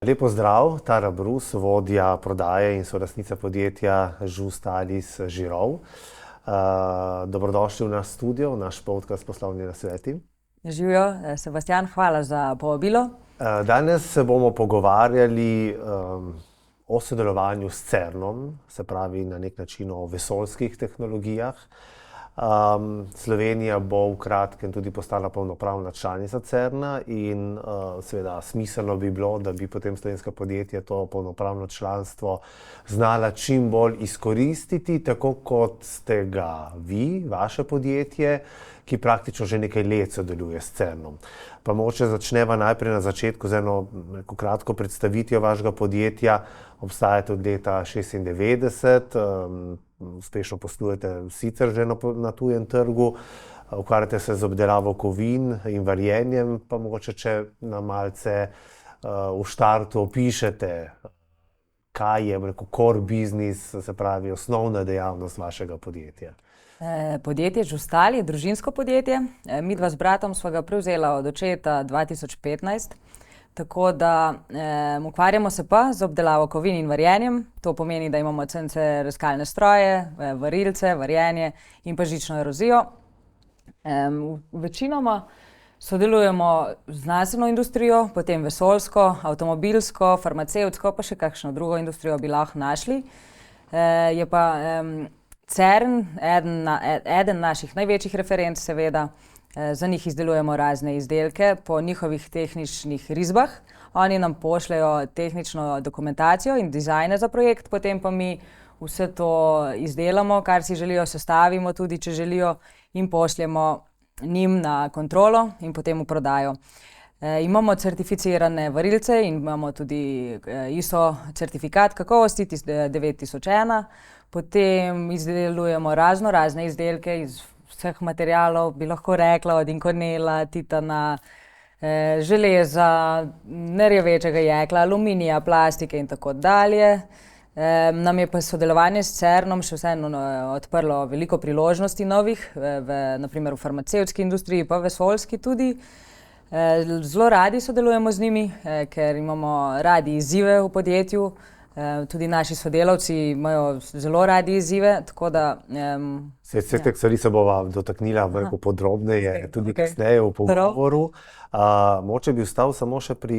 Lep pozdrav, Tara Brus, vodja prodaje in solastnica podjetja Žustalis Žirov. Dobrodošli v naš studio, v naš podcast Poslovni nasveti. Živijo, Sebastian, hvala za povabilo. Danes se bomo pogovarjali o sodelovanju s CERN-om, se pravi na nek način o vesoljskih tehnologijah. Slovenija bo v kratkem tudi postala polnopravna članica CERN-a in seveda smiselno bi bilo, da bi potem slovenska podjetja to polnopravno članstvo znala čim bolj izkoristiti, tako kot ste ga vi, vaše podjetje, ki praktično že nekaj let sodeluje s CERN-om. Pa mogoče začneva najprej na začetku z eno kratko predstavitvijo vašega podjetja. Obstajate od leta 1996, uspešno poslujete sicer že na tujem trgu, ukvarjate se z obdelavo kovin in varjenjem, pa mogoče če nam malce v štartu opišete, kaj je core business, se pravi osnovna dejavnost vašega podjetja. Podjetje Žustal je družinsko podjetje. Midva z bratom sva ga prevzela od očeta 2015. Tako da ukvarjamo se pa z obdelavo kovin in varjenjem. To pomeni, da imamo cence reskalne stroje, varilce, varjenje in pa žično erozijo. Večinoma sodelujemo z znanstveno industrijo, potem vesoljsko, avtomobilsko, farmacevtsko, pa še kakšno drugo industrijo bi lahko našli. Je pa CERN eden naših največjih referenc, seveda. Za njih izdelujemo razne izdelke po njihovih tehničnih risbah. Oni nam pošljejo tehnično dokumentacijo in dizajne za projekt, potem pa mi vse to izdelamo, kar si želijo, sestavimo tudi, če želijo, in pošljemo njim na kontrolo in potem v prodajo. Imamo certificirane varilce in imamo tudi ISO certifikat kakovosti 9001. Potem izdelujemo razne izdelke iz vseh materialov, bi lahko rekla, od inkonela, titana, železa, nerjavečega jekla, aluminija, plastike in tako dalje. Nam je pa sodelovanje s CERN-om še vseeno odprlo veliko priložnosti novih, naprimer v farmacevtski industriji, pa vesoljski tudi. Zelo radi sodelujemo z njimi, ker imamo radi izzive v podjetju. Tudi naši sodelavci imajo zelo radi izzive, tako da... Vse te stvari se bova dotaknila veliko podrobneje, tudi kasneje v pogovoru. Mogoče bi ostal samo še pri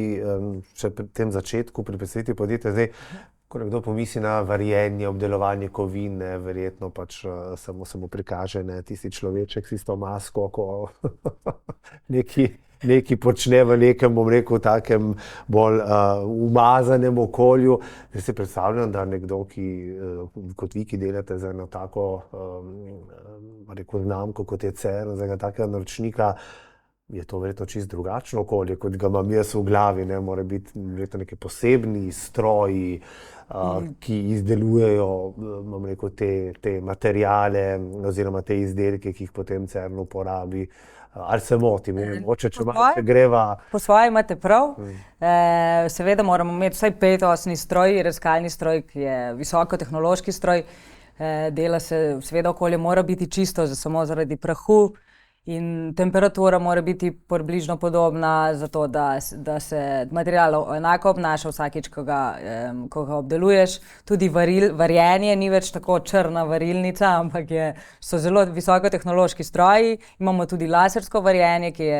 tem začetku, pri predstavitvi podjetja. Zdaj, ko nekdo pomisli na varjenje, obdelovanje kovin, verjetno pač samo se mu prikaže tisti človeček s tisto masko, ko nekaj počne v nekem, bom rekel, takem bolj umazanem okolju. Zdaj si predstavljam, da nekdo, kot vi, ki delate za eno tako znamko, kot je CERN, za enega takega naročnika, je to verjetno čisto drugačno okolje, kot ga imam jaz v glavi. Mora biti verjetno neki posebni stroji, ki izdelujejo, bom rekel, te materiale oziroma te izdelke, ki jih potem CERN uporabi. Ali se motim? Mogoče, če malce greva... Po svoje imate prav. Seveda moramo imeti vsaj 5-osni stroj, reskalni stroj, ki je visokotehnološki stroj. Dela se, seveda okolje mora biti čisto, samo zaradi prahu. In temperatura mora biti približno podobna, zato da se material enako obnaša vsakič, ko ga obdeluješ. Tudi varjenje ni več tako črna varilnica, ampak so zelo visokotehnološki stroji. Imamo tudi lasersko varjenje, ki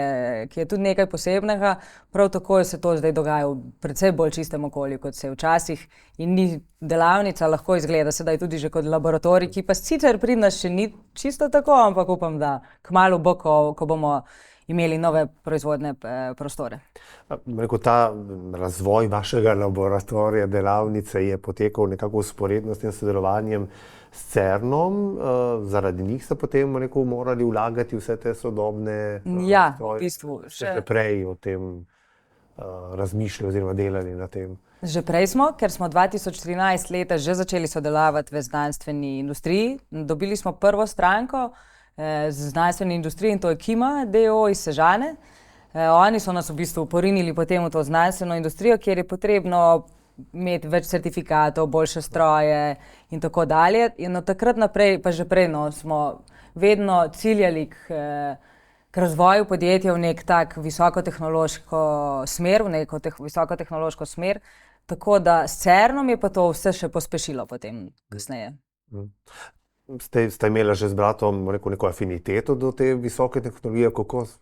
je tudi nekaj posebnega. Prav tako se to zdaj dogaja v precej bolj čistem okolju, kot se je včasih. In ni delavnica, lahko izgleda sedaj tudi že kot laboratorij, ki pa sicer pri nas še ni čisto tako, ampak upam, da kmalu bo, ko bomo imeli nove proizvodne prostore. Ta razvoj vašega laboratorija, delavnice je potekal nekako vzporedno s tem sodelovanjem s CERN-om. Zaradi njih ste potem morali vlagati vse te sodobne stroje. Ja, v bistvu. Še prej o tem razmišljali oziroma delali na tem. Že prej smo, ker smo 2013 leta že začeli sodelovati v znanstveni industriji. Dobili smo prvo stranko z znanstvene industrije in to je Kima d.o.o. iz Sežane. Oni so nas v bistvu porinili potem v to znanstveno industrijo, kjer je potrebno imeti več certifikatov, boljše stroje in tako dalje. In od takrat naprej, pa že prej, smo vedno ciljali k razvoju podjetja v nek tak visokotehnološko smer, v neko visokotehnološko smer, tako da s CERN-om je pa to vse še pospešilo potem kasneje. Ste imeli že z bratom neko afiniteto do te visoke tehnologije,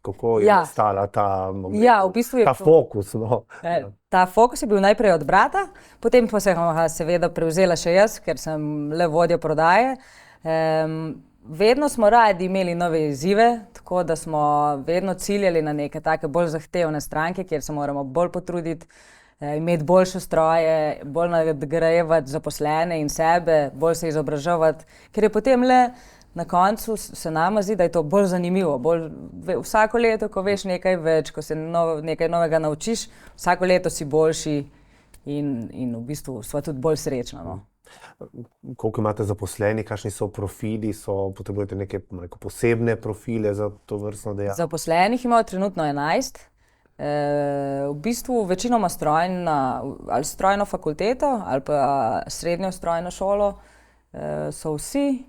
kako je nastala v bistvu ta fokus? No? Ta fokus je bil najprej od brata, potem pa sem ga seveda prevzela še jaz, ker sem le vodja prodaje. Vedno smo radi imeli nove izzive, tako da smo vedno ciljali na neke take bolj zahtevne stranke, kjer se moramo bolj potruditi, imeti boljše stroje, bolj nadgrajevati zaposlene in sebe, bolj se izobraževati, ker je potem le na koncu se nama zdi, da je to bolj zanimivo. Vsako leto, ko veš nekaj več, ko se nekaj novega naučiš, vsako leto si boljši in v bistvu sva tudi bolj srečna. No. Koliko imate zaposlenih, kakšni so profili, potrebujete neke posebne profile za to vrstno dejavnost? Zaposlenih imamo trenutno 11. V bistvu večinoma ali strojno fakulteto ali pa srednjo strojno šolo so vsi,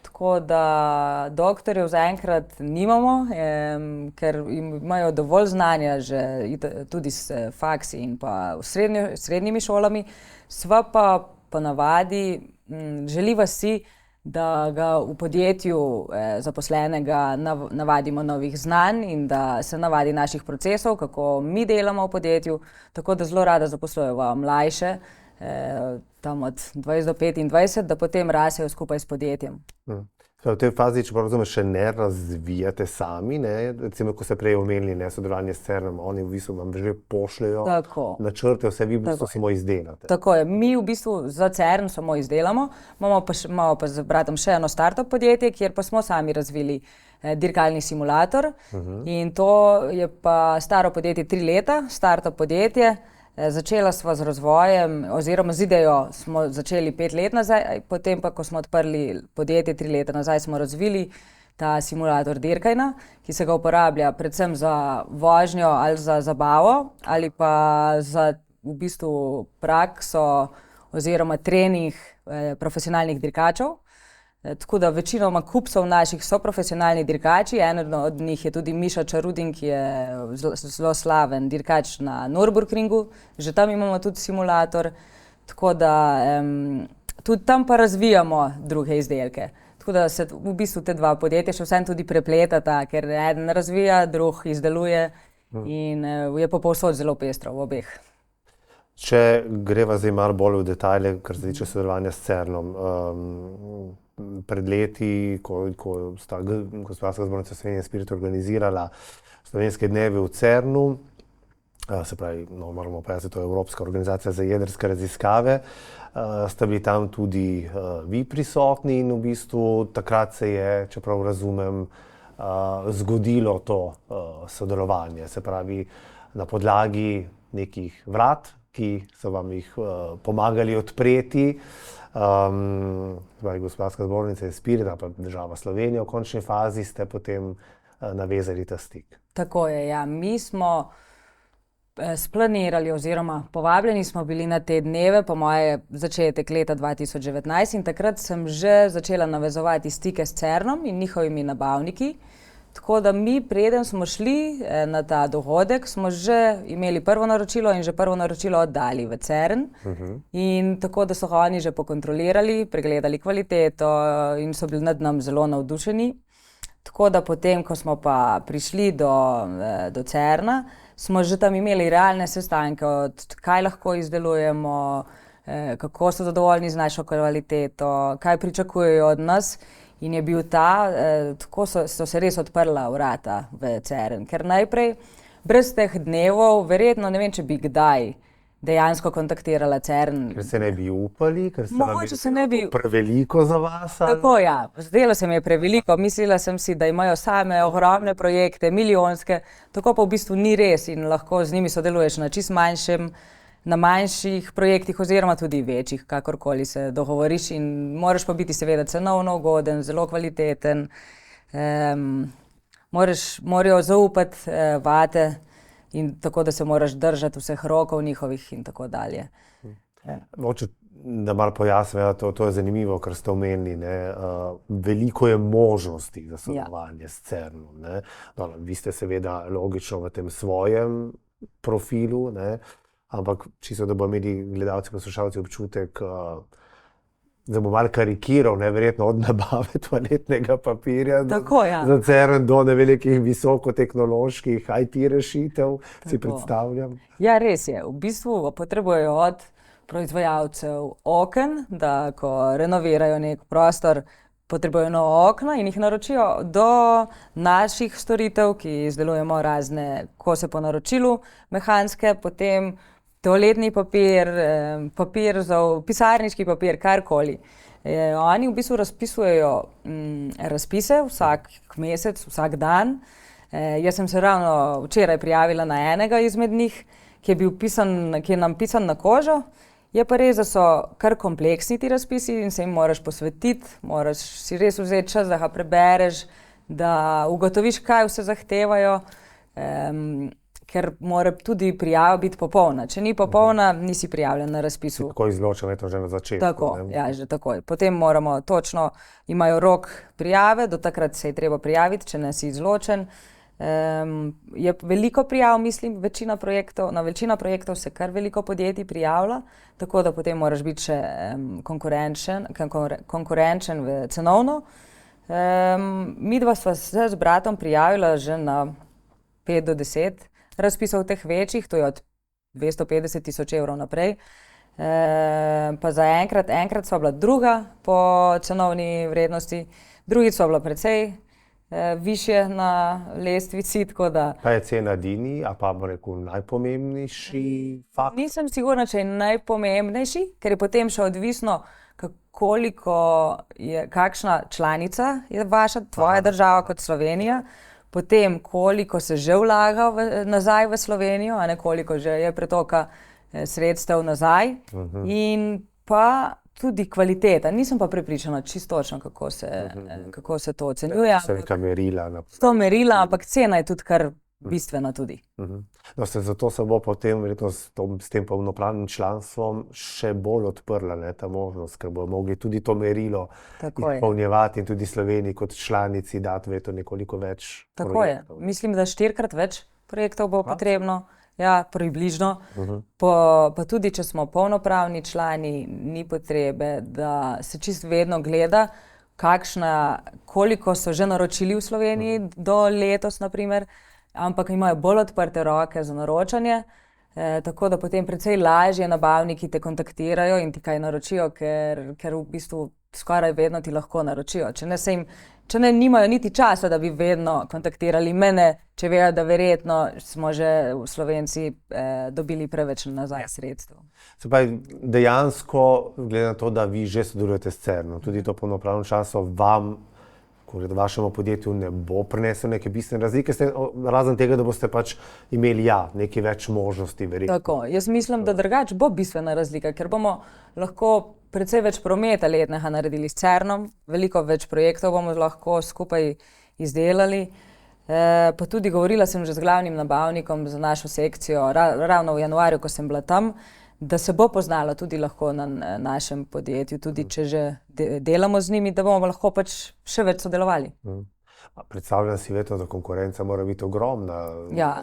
tako da doktorjev zaenkrat nimamo, ker imajo dovolj znanja že tudi s faksi in pa srednjimi šolami. Sva pa ponavadi želiva si, da ga v podjetju zaposlenega navadimo novih znanj in da se navadi naših procesov, kako mi delamo v podjetju, tako da zelo rada zaposlujeva mlajše, tam od 20 do 25, da potem rasejo skupaj s podjetjem. V tej fazi, če razumem, še ne razvijate sami, ne? Recimo, ko ste prej omenili sodelovanje s CERN-om, oni v bistvu vam že pošljajo načrte, vse vi v bistvu samo izdelate. Tako je, mi v bistvu za CERN samo izdelamo, imamo pa z bratom še eno startup podjetje, kjer pa smo sami razvili dirkalni simulator in to je pa staro podjetje 3 leta, startup podjetje. Začela sva z razvojem, oziroma z idejo smo začeli 5 let nazaj, potem pa, ko smo odprli podjetje 3 leta nazaj, smo razvili ta simulator dirkanja, ki se ga uporablja predvsem za vožnjo ali za zabavo ali pa za v bistvu prakso oziroma trening profesionalnih dirkačev. Tako da večinoma kupcev naših so profesionalni dirkači, eden od njih je tudi Miša Čarudin, ki je zelo slaven dirkač na Nürburgringu, že tam imamo tudi simulator, tako da tudi tam pa razvijamo druge izdelke. Tako da se v bistvu te dva podjetja še vsem tudi prepletata, ker eden razvija, drug izdeluje in je pa povsod zelo pestro v obeh. Če greva zdaj malo bolj v detajle, kar se tiče sodelovanja s CERN-om, pred leti, ko sta Gospodarska zbornica Slovenije in Spirit organizirala slovenske dneve v CERN-u, se pravi, moramo pojasniti, to je Evropska organizacija za jedrske raziskave, sta bili tam tudi vi prisotni in v bistvu takrat se je, čeprav razumem, zgodilo to sodelovanje, se pravi, na podlagi nekih vrat, ki so vam jih pomagali odpreti, Gospodarska zbornica in Spirit, pa država Slovenija v končni fazi, ste potem navezali ta stik. Tako je, ja. Mi smo splanirali oziroma povabljeni smo bili na te dneve, po moje začetek leta 2019 in takrat sem že začela navezovati stike s CERN-om in njihovimi nabavniki. Tako da mi, preden smo šli na ta dogodek, smo že imeli prvo naročilo in že prvo naročilo oddali v CERN. In tako, da so ga oni že pokontrolirali, pregledali kvaliteto in so bili nad nam zelo navdušeni. Tako da potem, ko smo pa prišli do CERN-a, smo že tam imeli realne sestanke, kaj lahko izdelujemo, kako so zadovoljni z našo kvaliteto, kaj pričakujejo od nas. In je bil tako so se res odprla vrata v CERN, ker najprej, brez teh dnevov, verjetno ne vem, če bi kdaj dejansko kontaktirala CERN. Ker se ne bi upali, ker se ne bi preveliko za vas? Tako, ja. Zdelo se mi je preveliko. Mislila sem si, da imajo same ogromne projekte, milijonske, tako pa v bistvu ni res in lahko z njimi sodeluješ na manjših projektih oziroma tudi večjih, kakorkoli se dogovoriš in moraš pa biti seveda cenovno ugoden, zelo kvaliteten, morajo zaupati vate in tako, da se moraš držati vseh rokov njihovih in tako dalje. Da malo pojasnim, ja, to je zanimivo, kar ste omenili. Veliko je možnosti za sodelovanje s CERN-om. Vi ste seveda logično v tem svojem profilu, ampak čisto, da bodo imeli gledalci, poslušalci občutek, da bo malo karikiral, verjetno od nabave toaletnega papirja za CERN do velikih visokotehnoloških IT rešitev, si predstavljam. Ja, res je. V bistvu potrebujejo od proizvajalcev oken, da ko renovirajo nek prostor, potrebujejo nova okna in jih naročijo, do naših storitev, ki izdelujemo razne kose po naročilu, mehanske, potem toaletni papir, pisarniški papir, karkoli. Oni v bistvu razpisujejo razpise vsak mesec, vsak dan. Jaz sem se ravno včeraj prijavila na enega izmed njih, ki je nam pisan na kožo. Je pa res, da so kar kompleksni ti razpisi in se jim moraš posvetiti, moraš si res vzeti čas, da ga prebereš, da ugotoviš, kaj vse zahtevajo, ker mora tudi prijava biti popolna. Če ni popolna, nisi prijavljen na razpisu. Tako izločeno je to že na začetku. Tako, ja, že takoj. Potem moramo točno, imajo rok prijave, do takrat se je treba prijaviti, če ne si izločen. Je veliko prijav, mislim, na večina projektov se kar veliko podjetij prijavlja, tako da potem moraš biti še konkurenčen cenovno. Midva sva se z bratom prijavila že na 5 do 10 razpisov teh večjih, to je od 250 tisoč evrov naprej. Pa za enkrat sva bila druga po cenovni vrednosti, drugič sva bila precej višje na lestvici, tako da... Pa je cena edini, a pa bo rekel najpomembnejši faktor? Nisem sigurna, če je najpomembnejši, ker je potem še odvisno, kakšna članica je tvoja država kot Slovenija, potem koliko se že vlaga nazaj v Slovenijo, a ne koliko že je pretoka sredstev nazaj, in pa tudi kvaliteta. Nisem pa prepričana čisto točno, kako se to ocenjuje. Se neka merila. To merila, ampak cena je tudi kar bistvena tudi. No, zato se bo potem verjetno s tem polnopravnim članstvom še bolj odprla ta možnost, ker bodo mogli tudi to merilo izpolnjevati in tudi Sloveniji kot članici dati nekoliko več projektov. Tako je. Mislim, da 4-krat več projektov bo potrebno. Ja, približno. Pa tudi, če smo polnopravni člani, ni potrebe, da se čisto vedno gleda, koliko so že naročili v Sloveniji do letos, naprimer, ampak imajo bolj odprte roke za naročanje, tako da potem precej lažje nabavniki te kontaktirajo in ti kaj naročijo, ker v bistvu skoraj vedno ti lahko naročijo. Če ne nimajo niti časa, da bi vedno kontaktirali mene, če vejo, da verjetno smo že v Slovenci dobili preveč nazaj sredstev. Se pravi, dejansko, glede na to, da vi že sodelujete s CERN-om, tudi to polnopravno članstvo vašemu podjetju ne bo prineslo neke bistvene razlike, razen tega, da boste pač imeli nekaj več možnosti, verjetno. Tako, jaz mislim, da drugače bo bistvena razlika, ker bomo lahko precej več prometa letnega naredili s CERN-om, veliko več projektov bomo lahko skupaj izdelali. Pa tudi govorila sem že z glavnim nabavnikom za našo sekcijo, ravno v januarju, ko sem bila tam, da se bo poznalo tudi lahko na našem podjetju, tudi če že delamo z njimi, da bomo lahko pač še več sodelovali. Predstavljam si, da konkurenca mora biti ogromna,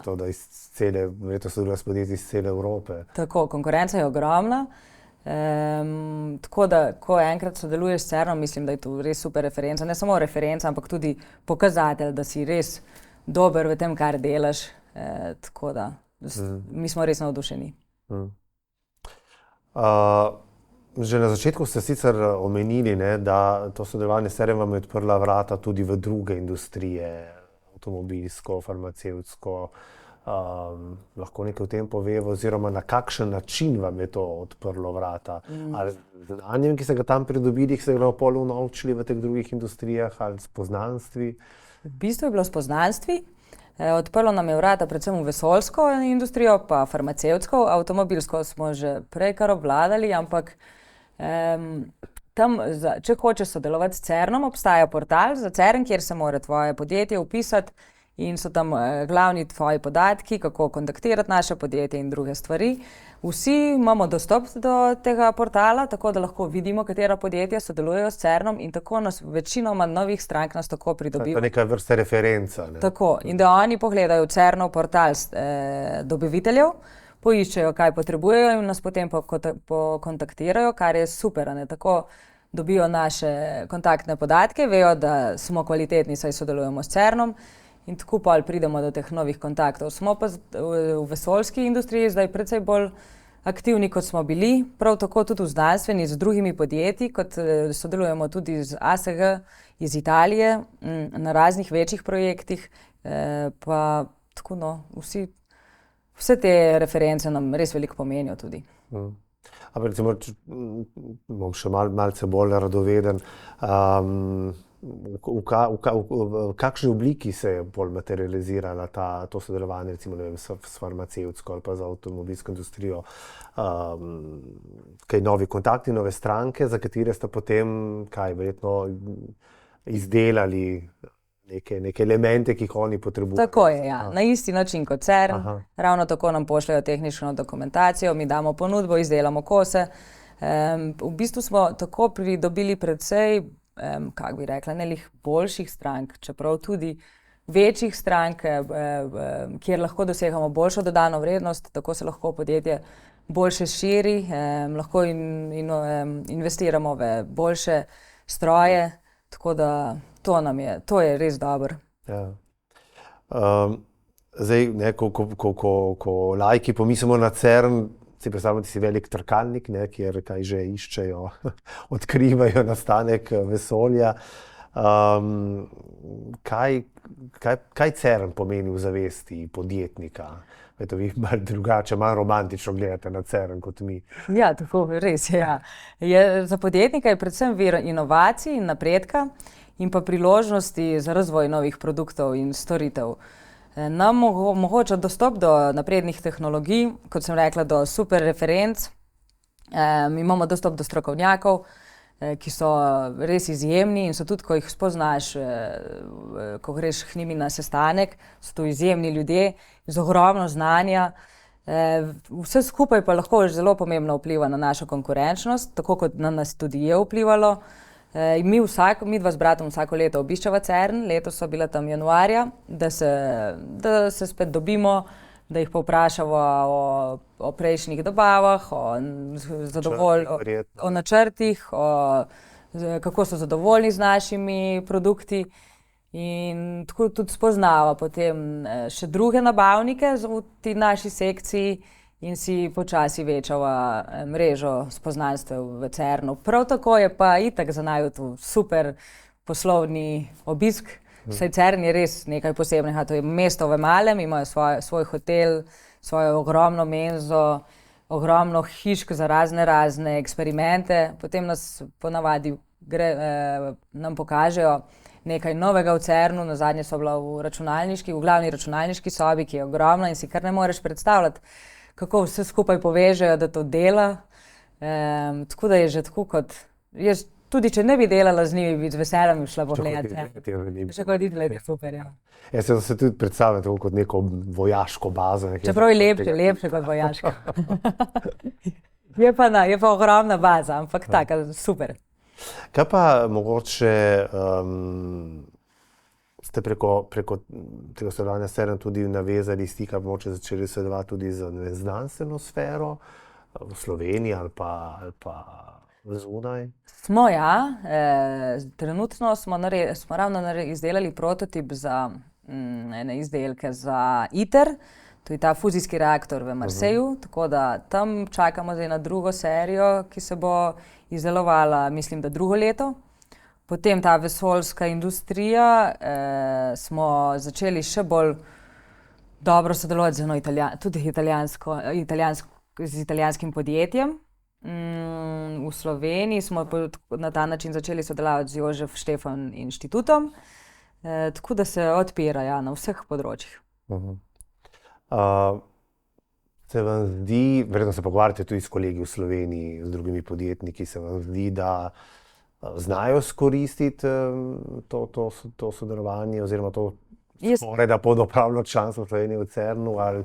to, da sodeluje s podjetji iz cele Evrope. Tako, konkurenca je ogromna. Tako da, ko enkrat sodeluješ s CERN-om, mislim, da je to res super referenca. Ne samo referenca, ampak tudi pokazatelj, da si res dober v tem, kar delaš. Tako da, mi smo res navdušeni. Že na začetku ste sicer omenili, da to sodelovanje s CERN-om vam je odprla vrata tudi v druge industrije, avtomobilsko, farmacevtsko. Lahko nekaj o tem poveva, oziroma na kakšen način vam je to odprlo vrata? Ali z znanjem, ki ste ga tam pridobili, ki ste ga pol naučili v teh drugih industrijah, ali s poznanstvi? V bistvu je bilo s poznanstvi. Odprlo nam je vrata predvsem v vesoljsko industrijo, pa farmacevtsko, avtomobilsko smo že prej kar obvladali, ampak tam, če hočeš sodelovati s CERN-om, obstaja portal za CERN, kjer se mora tvoje podjetje vpisati in so tam glavni tvoji podatki, kako kontaktirati naše podjetje in druge stvari. Vsi imamo dostop do tega portala, tako da lahko vidimo, katera podjetja sodelujejo s CERN-om in tako nas večinoma novih strank nas tako pridobijo. To je neka vrsta referenca. Ne? Tako, in da oni pogledajo CERN-ov portal dobaviteljev, poiščejo, kaj potrebujejo in nas potem pokontaktirajo, kar je super, ne? Tako dobijo naše kontaktne podatke, vejo, da smo kvalitetni, saj sodelujemo s CERN-om in tako pol pridemo do teh novih kontaktov. Smo pa v vesoljski industriji zdaj precej bolj aktivni, kot smo bili, prav tako tudi v znanstveni z drugimi podjetji, kot sodelujemo tudi z ASG iz Italije na raznih večjih projektih, pa tako no, vse te reference nam res veliko pomenijo tudi. Ampak recimo, bom še malce bolj radoveden, v kakšni obliki se je bolj materializirala to sodelovanje, recimo, ne vem, s farmacevtsko ali pa z avtomobilsko industrijo, kaj novi kontakti, nove stranke, za katere ste potem, verjetno izdelali neke elemente, ki jih oni potrebujejo. Tako je, ja. Na isti način kot CERN. Ravno tako nam pošljajo tehnično dokumentacijo, mi damo ponudbo, izdelamo kose. V bistvu smo tako pridobili precej, kako bi rekla, nelih boljših strank, čeprav tudi večjih strank, kjer lahko dosegamo boljšo dodano vrednost, tako se lahko podjetje boljše širi, lahko investiramo v boljše stroje, tako da to je res dobro. Ja. Zdaj, ne, ko laiki pomislimo na CERN, si predstavljamo, da si velik trkalnik, ne, kjer kaj že iščejo, odkrivajo nastanek vesolja. Kaj CERN pomeni v zavesti podjetnika? Eto, vi malo drugače, malo romantično gledate na CERN kot mi. Ja, tako, res je. Ja. Za podjetnika je predvsem vir inovacij in napredka in pa priložnosti za razvoj novih produktov in storitev. Nam omogoča dostop do naprednih tehnologij, kot sem rekla, do super referenc. Imamo dostop do strokovnjakov, ki so res izjemni in so tudi, ko jih spoznaš, ko greš k njimi na sestanek, so to izjemni ljudje z ogromno znanja. Vse skupaj pa lahko zelo pomembno vpliva na našo konkurenčnost, tako kot na nas tudi je vplivalo. Mi dva z bratom vsako leto obiščeva CERN, letos so bila tam januarja, da se spet dobimo, da jih povprašamo o prejšnjih dobavah, o načrtih, kako so zadovoljni z našimi produkti in tako tudi spoznava potem še druge nabavnike v tej naši sekciji in si počasi večava mrežo spoznanstev v CERN-u. Prav tako je pa itak za naju tu super poslovni obisk. Saj CERN je res nekaj posebnega, to je mesto v malem, imajo svoj hotel, svojo ogromno menzo, ogromno hišk za razne eksperimente. Potem nas ponavadi nam pokažejo nekaj novega v CERN-u, nazadnje so bila v glavni računalniški sobi, ki je ogromna in si kar ne moreš predstavljati, kako vse skupaj povežejo, da to dela. Tako da je že tako kot, jaz tudi če ne bi delala z njimi, bi z veseljem šla pogledati. Še kot iti, super, ja. Jaz se tudi predstavljam tako kot neko vojaško bazo. Čeprav je lepše kot vojaško. Je pa ogromna baza, ampak taka, super. Kaj pa mogoče ste preko tega sodelovanja s CERN tudi navezali stika, mogoče začeli sodelovati tudi z znanstveno sfero v Sloveniji ali pa zunaj? Smo, ja. Trenutno smo ravno izdelali prototip za ene izdelke za ITER, to je ta fuzijski reaktor v Marseju, tako da tam čakamo zdaj na drugo serijo, ki se bo izdelovala, mislim, da drugo leto. Potem ta vesoljska industrija, smo začeli še bolj dobro sodelovati tudi z italijanskim podjetjem. V Sloveniji smo na ta način začeli sodelovati z Jožef Štefan inštitutom, tako da se odpira na vseh področjih. Se vam zdi, verjetno se pogovarjate tudi s kolegi v Sloveniji, z drugimi podjetniki, se vam zdi, da znajo izkoristiti to sodelovanje oziroma to skoraj da polnopravno članstvo Slovenije v CERN-u, ali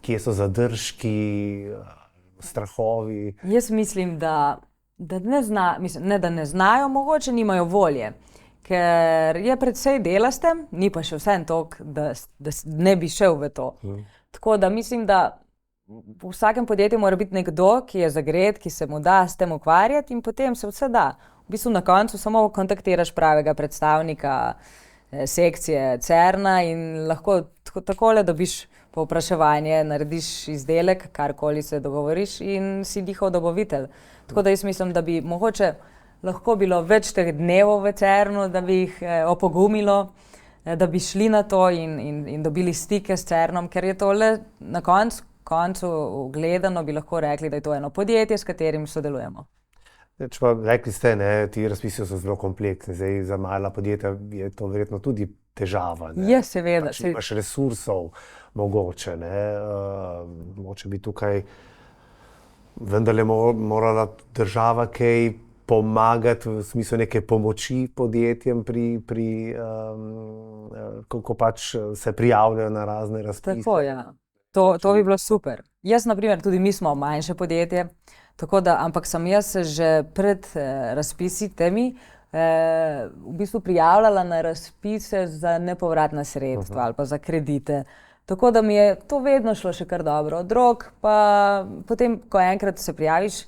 kje so zadržki, strahovi? Jaz mislim, da da ne znajo, mogoče nimajo volje, ker je predvsej dela s tem, ni pa še vseeno toliko, da ne bi šel v to. Tako da mislim, da v vsakem podjetju mora biti nekdo, ki je zagret, ki se mu da s tem ukvarjati in potem se vse da. V bistvu na koncu samo kontaktiraš pravega predstavnika sekcije CERN-a in lahko takole dobiš povpraševanje, narediš izdelek, karkoli se dogovoriš in si njihov dobavitelj. Tako da jaz mislim, da bi mogoče lahko bilo več teh dnevov v CERN-u, da bi jih opogumilo, da bi šli na to in dobili stike s CERN-om, ker je to le na koncu gledano, bi lahko rekli, da je to eno podjetje, s katerim sodelujemo. Če pa rekli ste, ti razpisi so zelo kompleksni, zdaj za mala podjetja je to verjetno tudi težava. Je, seveda. Pač imaš resursov mogoče, mogoče bi tukaj vendarle morala država kaj pomagati v smislu neke pomoči podjetjem ko pač se prijavljajo na razne razpise. Tako, ja. To bi bilo super. Jaz, na primer, tudi mi smo manjše podjetje, tako da, ampak sem jaz se že pred razpisi temi v bistvu prijavljala na razpise za nepovratna sredstva ali pa za kredite. Tako da mi je to vedno šlo še kar dobro od rok, pa potem, ko enkrat se prijaviš,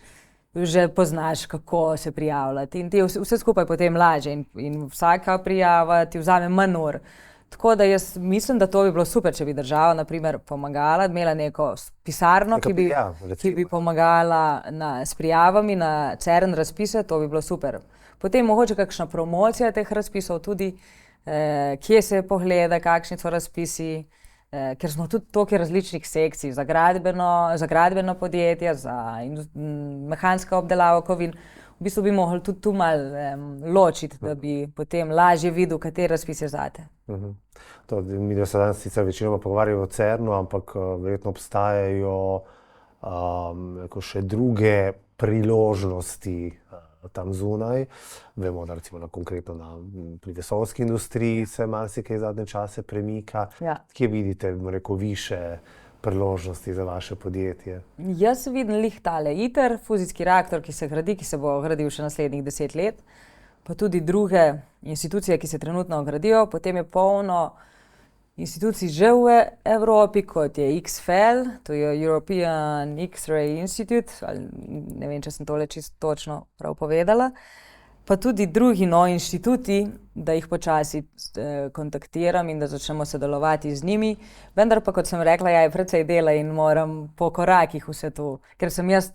že poznaš, kako se prijavljati in ti vse skupaj potem laže in vsaka prijava ti vzame manj ur. Tako da jaz mislim, da to bi bilo super, če bi država, na primer, pomagala, imela neko pisarno, ki bi pomagala s prijavami na CERN razpise, to bi bilo super. Potem mogoče kakšna promocija teh razpisov tudi, kje se pogleda, kakšni so razpisi, ker smo tudi toliko različnih sekcij za gradbeno podjetje, za mehansko obdelavo kovin. V bistvu bi mogli tudi tu malo ločiti, da bi potem lažje videl, kateri razpis je zate. Mi da se danes sicer večinoma pogovarjajo o CERN-u, ampak verjetno obstajajo še druge priložnosti tam zunaj. Vemo, da recimo konkretno pri vesoljski industriji se marsikaj zadnje čase premika. Kje vidite, više priložnosti za vaše podjetje? Jaz vidim lih tale ITER, fuzijski reaktor, ki se gradi, ki se bo gradil še naslednjih 10 let, pa tudi druge institucije, ki se trenutno gradijo. Potem je polno institucij že v Evropi, kot je XFEL, to je European X-ray Institute, ali ne vem, če sem tole čisto točno prav povedala. Pa tudi drugi inštituti, da jih počasi kontaktiram in da začnemo sodelovati z njimi. Vendar pa, kot sem rekla, je precej dela in moram po korakih vse to, ker sem jaz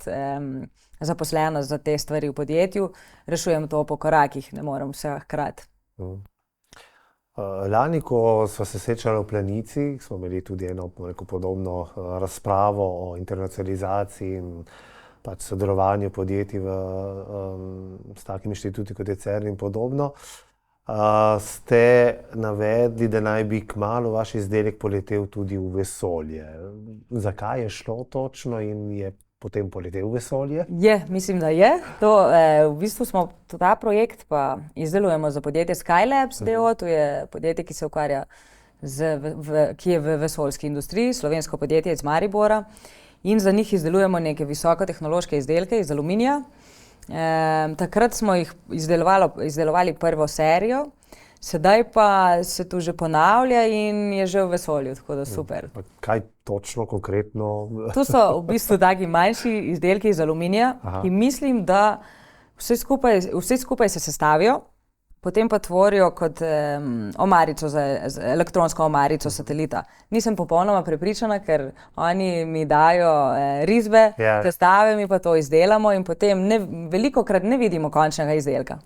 zaposlena za te stvari v podjetju, rešujem to po korakih, ne morem vse hkrati. Lani, ko smo se srečali v Planici, smo imeli tudi eno podobno razpravo o internacionalizaciji in pač sodelovanju podjetij s takimi inštituti, kot je CERN in podobno. Ste navedli, da naj bi kmalu vaš izdelek poletel tudi v vesolje. Zakaj je šlo točno in je potem poletel v vesolje? Mislim, da je. V bistvu smo ta projekt pa izdelujemo za podjetje Skylabs, to je podjetje, ki se ukvarja ki je v vesoljski industriji, slovensko podjetje iz Maribora. In za njih izdelujemo neke visokotehnološke izdelke iz aluminija. Takrat smo jih izdelovali prvo serijo, sedaj pa se to že ponavlja in je že v vesolju, tako da super. Kaj točno, konkretno? To so v bistvu taki manjši izdelki iz aluminija, ki mislim, da vse skupaj se sestavijo, potem pa tvorijo kot omarico, elektronsko omarico satelita. Nisem popolnoma prepričana, ker oni mi dajo risbe, testave, mi pa to izdelamo in potem velikokrat ne vidimo končnega izdelka.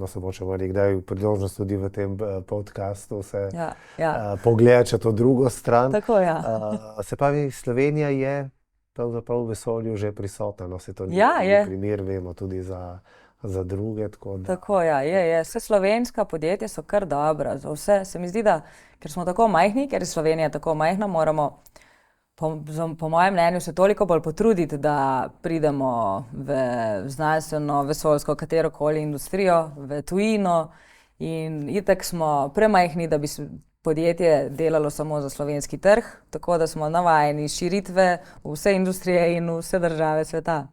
Se bo, če bo nekdaj priložnost tudi v tem podcastu se pogledati to drugo stran. Tako, ja. Se pravi, Slovenija je pravzaprav v vesolju že prisotna, se to ni primer, vemo tudi za druge. Tako, je. Vse slovenska podjetja so kar dobra. Za vse se mi zdi, da ker smo tako majhni, ker je Slovenija tako majhna, moramo po mojem mnenju se toliko bolj potruditi, da pridemo v znanstveno, vesoljsko, katerokoli industrijo, v tujino in itak smo premajhni, da bi podjetje delalo samo za slovenski trg, tako da smo navajeni širitve v vse industrije in v vse države sveta.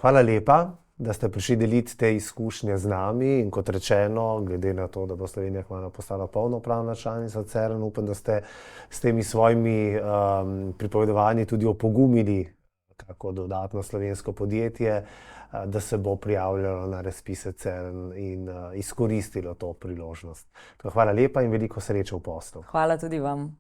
Hvala lepa, da ste prišli deliti te izkušnje z nami in kot rečeno, glede na to, da bo Slovenija kmalu postala polnopravna članica CERN, upam, da ste s temi svojimi pripovedovanji tudi opogumili kako dodatno slovensko podjetje, da se bo prijavljalo na razpise CERN in izkoristilo to priložnost. Hvala lepa in veliko sreče v poslu. Hvala tudi vam.